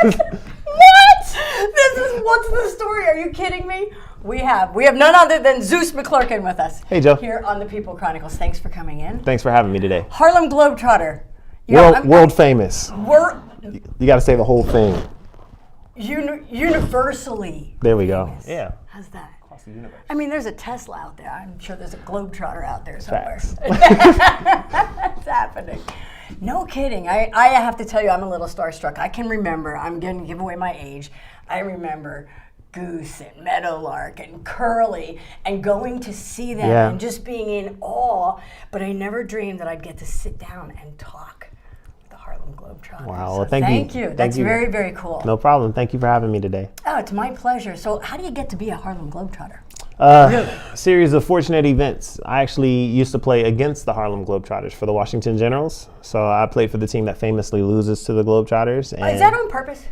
What's the story? Are you kidding me? We have none other than Zeus McClurkin with us. Hey, Joe. Here on the People Chronicles. Thanks for coming in. Thanks for having me today. Harlem Globetrotter. World famous. You got to say the whole thing. Universally. There we go. famous. Yeah. How's that? Across the universe. I mean, there's a Tesla out there. I'm sure there's a Globetrotter out there somewhere. Facts. It's happening. No kidding. I have to tell you, I'm a little starstruck. I can remember, I'm going to give away my age. I remember Goose and Meadowlark and Curly and going to see them and just being in awe. But I never dreamed that I'd get to sit down and talk with the Harlem Globetrotters. Wow. So Well, thank you. That's very, very cool. No problem. Thank you for having me today. Oh, it's my pleasure. So how do you get to be a Harlem Globetrotter? A series of fortunate events. I actually used to play against the Harlem Globetrotters for the Washington Generals. So I played for the team that famously loses to the Globetrotters. And Is that on purpose?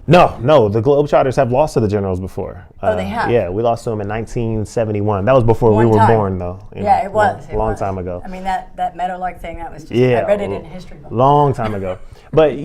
No. The Globetrotters have lost to the Generals before. Oh, they have? Yeah, we lost to them in 1971. That was before we were born, though. Yeah, it was. Long time ago. I mean, that Meadowlark thing, that was just, I read it in a history book. Long time ago. But,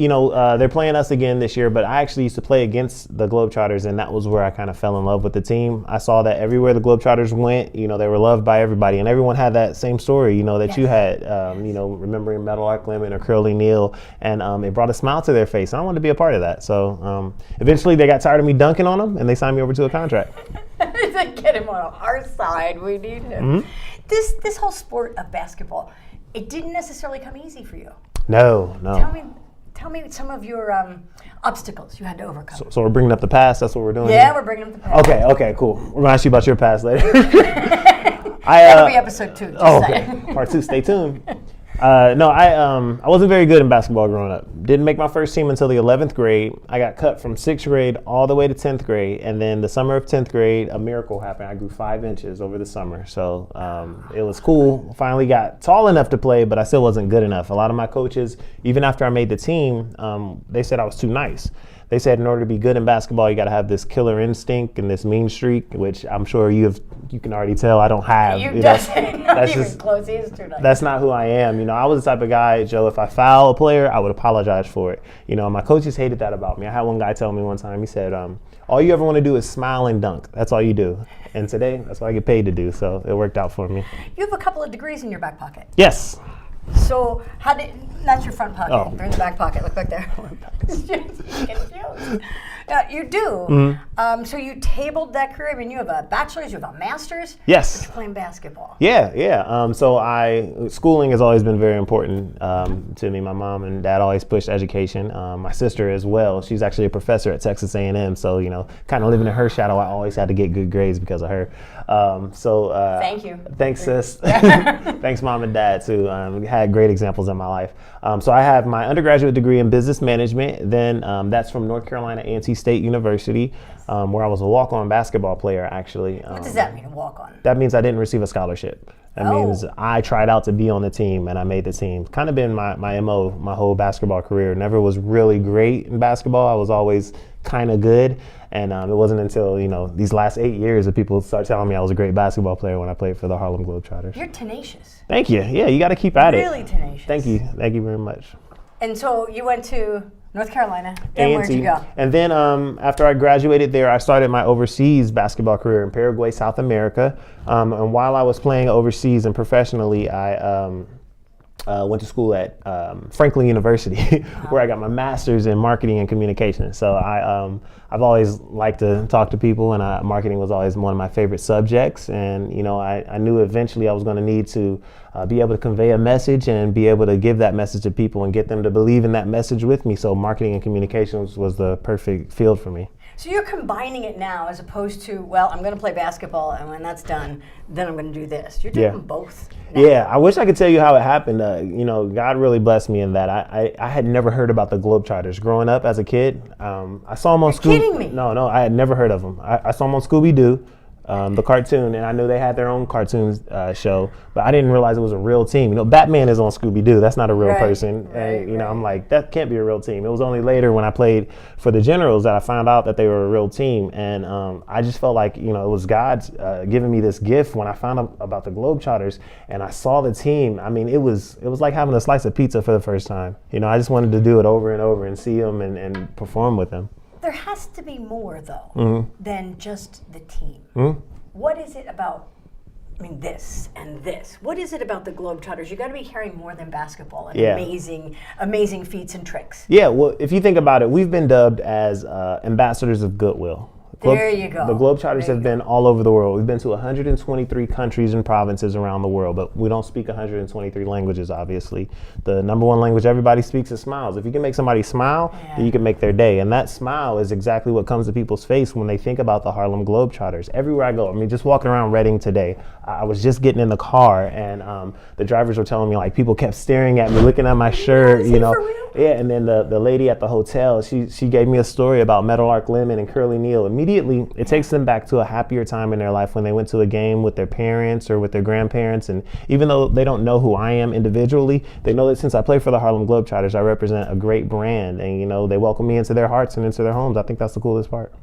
they're playing us again this year. But I actually used to play against the Globetrotters, and that was where I kind of fell in love with the team. I saw that everywhere the Globetrotters went, they were loved by everybody. And everyone had that same story, that you had, remembering Meadowlark Lemon or Curly Neal. And it brought a smile to their face. And I wanted to be a part of that. So eventually they got tired of me dunking on them, and they signed me over to a contract. They said, get him on our side. We need him. Mm-hmm. This whole sport of basketball, it didn't necessarily come easy for you. No. Tell me some of your obstacles you had to overcome. So we're bringing up the past. That's what we're doing. Yeah, here? we're bringing up the past. Okay, cool. We're gonna ask you about your past later. That'll be episode 2. Just saying. Part 2. Stay tuned. I wasn't very good in basketball growing up. Didn't make my first team until the 11th grade. I got cut from 6th grade all the way to 10th grade, and then the summer of 10th grade, a miracle happened. I grew 5 inches over the summer, so it was cool. Finally got tall enough to play, but I still wasn't good enough. A lot of my coaches, even after I made the team, they said I was too nice. They said in order to be good in basketball, you got to have this killer instinct and this mean streak, which I'm sure you can already tell I don't have. That's even close. He is too nice. That's not who I am. I was the type of guy, Joe, if I foul a player, I would apologize for it. My coaches hated that about me. I had one guy tell me one time, he said, all you ever want to do is smile and dunk. That's all you do. And today, that's what I get paid to do. So it worked out for me. You have a couple of degrees in your back pocket. Yes. So that's your front pocket. Oh. They're in the back pocket. Look back there. Confused. You do. Mm-hmm. So you tabled that career. I mean, you have a bachelor's, you have a master's. Yes. But you're playing basketball. Yeah. Schooling has always been very important to me. My mom and dad always pushed education. My sister as well. She's actually a professor at Texas A&M. So, kind of living in her shadow, I always had to get good grades because of her. Thank you. Thanks, sis. Thanks, mom and dad, too. Had great examples in my life. So I have my undergraduate degree in business management. Then that's from North Carolina A&T State University, where I was a walk-on basketball player, actually. What does that mean, a walk-on? That means I didn't receive a scholarship. That means I tried out to be on the team, and I made the team. Kind of been my MO my whole basketball career. Never was really great in basketball. I was always kind of good. And it wasn't until, these last 8 years that people start telling me I was a great basketball player when I played for the Harlem Globetrotters. You're tenacious. Thank you. Yeah, you got to keep at it. Really tenacious. Thank you. Thank you very much. And so you went to North Carolina. Then where'd you go? And then after I graduated there, I started my overseas basketball career in Paraguay, South America. And while I was playing overseas and professionally, I went to school at Franklin University, where I got my master's in marketing and communication. So I've always liked to talk to people, and marketing was always one of my favorite subjects. And I knew eventually I was going to need to be able to convey a message and be able to give that message to people and get them to believe in that message with me. So marketing and communications was the perfect field for me. So you're combining it now as opposed to, well, I'm going to play basketball, and when that's done, then I'm going to do this. You're doing both now. Yeah, I wish I could tell you how it happened. God really blessed me in that. I had never heard about the Globetrotters growing up as a kid. I saw them on You're kidding me. No, I had never heard of them. I saw them on Scooby Doo. the cartoon, and I knew they had their own cartoon show, but I didn't realize it was a real team. You know, Batman is on Scooby Doo. That's not a real person. And, you know, I'm like, that can't be a real team. It was only later when I played for the Generals that I found out that they were a real team. And I just felt like, you know, it was God's giving me this gift when I found out about the Globetrotters and I saw the team. I mean, it was like having a slice of pizza for the first time. You know, I just wanted to do it over and over and see them and perform with them. There has to be more, though, than just the team. What is it about, I mean, this and this? What is it about the Globetrotters? You got to be carrying more than basketball and amazing feats and tricks. Yeah, well, if you think about it, we've been dubbed as ambassadors of goodwill. There you go. The Globetrotters have been all over the world. We've been to 123 countries and provinces around the world, but we don't speak 123 languages, obviously. The number one language everybody speaks is smiles. If you can make somebody smile, then you can make their day. And that smile is exactly what comes to people's face when they think about the Harlem Globetrotters. Everywhere I go, I mean, just walking around Reading today, I was just getting in the car and the drivers were telling me, like, people kept staring at me, looking at my shirt, you know. Yeah, and then the lady at the hotel, she gave me a story about Meadowlark Lemon and Curly Neal. Immediately, it takes them back to a happier time in their life when they went to a game with their parents or with their grandparents. And even though they don't know who I am individually, they know that since I play for the Harlem Globetrotters, I represent a great brand. And, you know, they welcome me into their hearts and into their homes. I think that's the coolest part.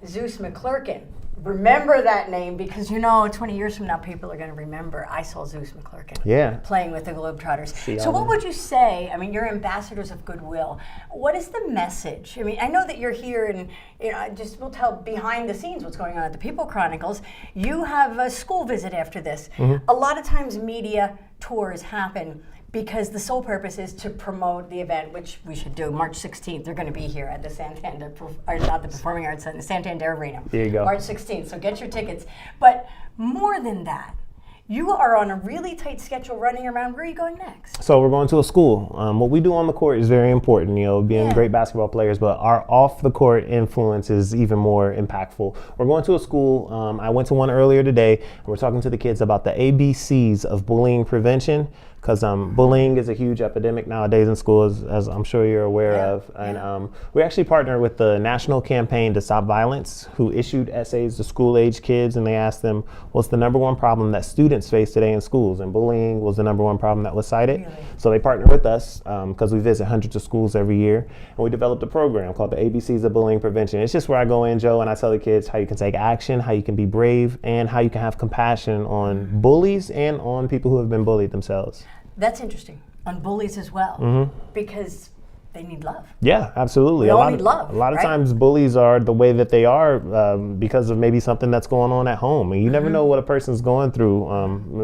Zeus McClurkin. Remember that name because, you know, 20 years from now, people are going to remember I saw Zeus McClurkin playing with the Globetrotters. So what would you say? I mean, you're ambassadors of goodwill. What is the message? I mean, I know that you're here and, you know, we'll tell behind the scenes what's going on at the People Chronicles. You have a school visit after this. A lot of times media tours happen because the sole purpose is to promote the event, which we should do. March 16th, they're going to be here at the Santander, or not the Performing Arts Center, the Santander Arena. There you go. March 16th, so get your tickets. But more than that, you are on a really tight schedule running around. Where are you going next? So we're going to a school. What we do on the court is very important, you know, being great basketball players, but our off the court influence is even more impactful. We're going to a school. I went to one earlier today, and we're talking to the kids about the ABCs of bullying prevention. Because bullying is a huge epidemic nowadays in schools, as I'm sure you're aware of. And we actually partner with the National Campaign to Stop Violence, who issued essays to school-age kids, and they asked them, what's the number one problem that students face today in schools? And bullying was the number one problem that was cited. Really? So they partnered with us because we visit hundreds of schools every year, and we developed a program called the ABCs of Bullying Prevention. It's just where I go in, Joe, and I tell the kids how you can take action, how you can be brave, and how you can have compassion on bullies and on people who have been bullied themselves. That's interesting. On bullies as well, because they need love. Yeah, absolutely. We all need love. A lot of times bullies are the way that they are because of maybe something that's going on at home. And you never know what a person's going through.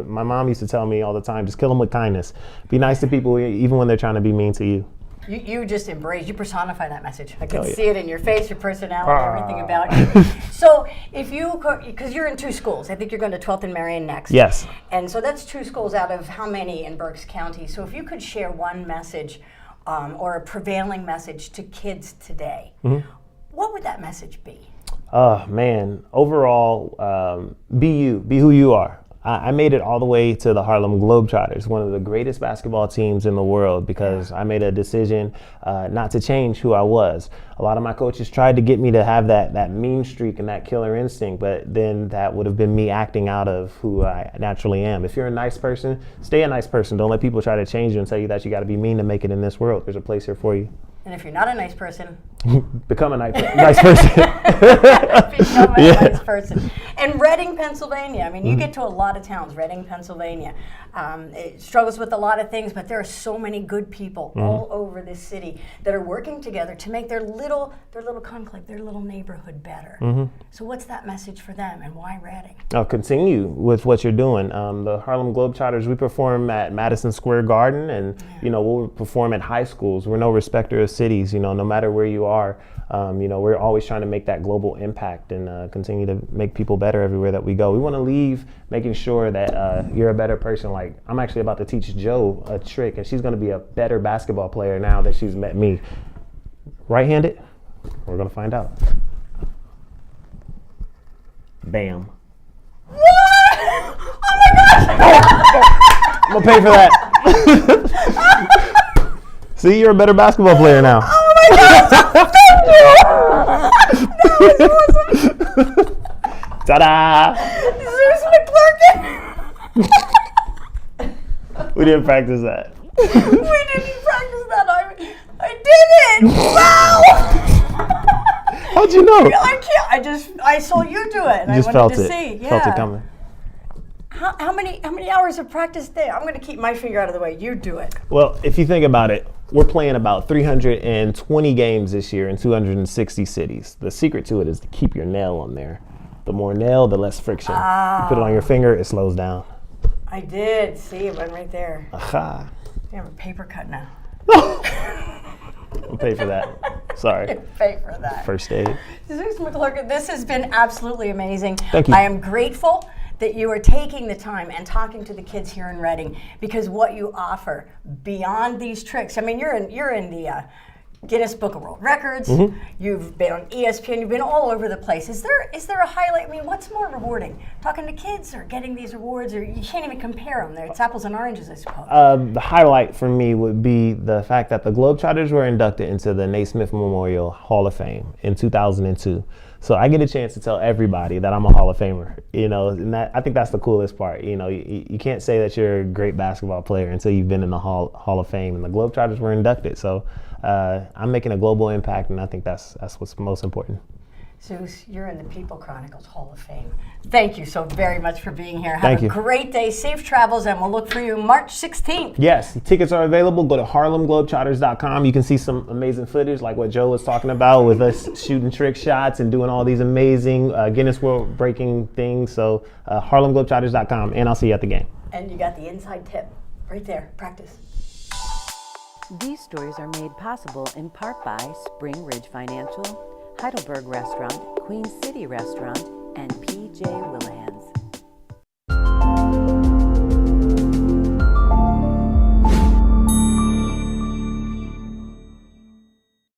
My mom used to tell me all the time, just kill them with kindness. Be nice to people even when they're trying to be mean to you. You just embrace, you personify that message. I can see it in your face, your personality, everything about you. So if you, because you're in two schools, I think you're going to 12th and Marion next. Yes. And so that's two schools out of how many in Berks County? So if you could share one message or a prevailing message to kids today, what would that message be? Man, overall, be you, be who you are. I made it all the way to the Harlem Globetrotters, one of the greatest basketball teams in the world, because I made a decision not to change who I was. A lot of my coaches tried to get me to have that mean streak and that killer instinct, but then that would have been me acting out of who I naturally am. If you're a nice person, stay a nice person. Don't let people try to change you and tell you that you got to be mean to make it in this world. There's a place here for you. And if you're not a nice person, become a nice person. Become a nice person. And Reading, Pennsylvania. I mean, you get to a lot of towns. Reading, Pennsylvania. It struggles with a lot of things, but there are so many good people all over this city that are working together to make their little conclave, their little neighborhood better. So what's that message for them, and why Reading? I'll continue with what you're doing. The Harlem Globetrotters, we perform at Madison Square Garden, and you know, we'll perform at high schools. We're no respecter of cities. You know, no matter where you are. You know, we're always trying to make that global impact and continue to make people better everywhere that we go. We want to leave making sure that you're a better person. Like, I'm actually about to teach Jo a trick, and she's going to be a better basketball player now that she's met me. Right-handed? We're going to find out. Bam. What? Oh my gosh! I'm going to pay for that. See, you're a better basketball player now. Oh my God! Thank you! That was awesome. Ta-da! Zeus McClurkin. We didn't practice that. We didn't practice that. I did it. Wow. How'd you know? I can't. I saw you do it, and You just I felt wanted to it. see. Yeah. Felt it coming. How many hours of practice there? I'm going to keep my finger out of the way. You do it. Well, if you think about it, we're playing about 320 games this year in 260 cities. The secret to it is to keep your nail on there. The more nail, the less friction. You put it on your finger, it slows down. I did. See, it went right there. Aha. You have a paper cut now. I'll pay for that. Sorry. Pay for that. First aid. Zeus McClurkin, this has been absolutely amazing. Thank you. I am grateful that you are taking the time and talking to the kids here in Reading, because what you offer beyond these tricks, I mean, you're in the Guinness Book of World Records. Mm-hmm. You've been on ESPN. You've been all over the place. Is there a highlight? I mean, what's more rewarding, talking to kids or getting these awards? Or you can't even compare them. It's apples and oranges, I suppose. The highlight for me would be the fact that the Globetrotters were inducted into the Naismith Memorial Hall of Fame in 2002. So I get a chance to tell everybody that I'm a Hall of Famer, you know, and I think that's the coolest part. You know, you can't say that you're a great basketball player until you've been in the Hall of Fame, and the Globetrotters were inducted. So I'm making a global impact, and I think that's what's most important. Zeus, you're in the People Chronicles Hall of Fame. Thank you so very much for being here. Thank Have a you. great day, safe travels, and we'll look for you March 16th. Yes, tickets are available. Go to harlemglobetrotters.com. You can see some amazing footage like what Joe was talking about with us shooting trick shots and doing all these amazing Guinness World breaking things. So harlemglobetrotters.com, and I'll see you at the game. And you got the inside tip right there. Practice. These stories are made possible in part by Spring Ridge Financial, Heidelberg Restaurant, Queen City Restaurant, and P.J. Willahans.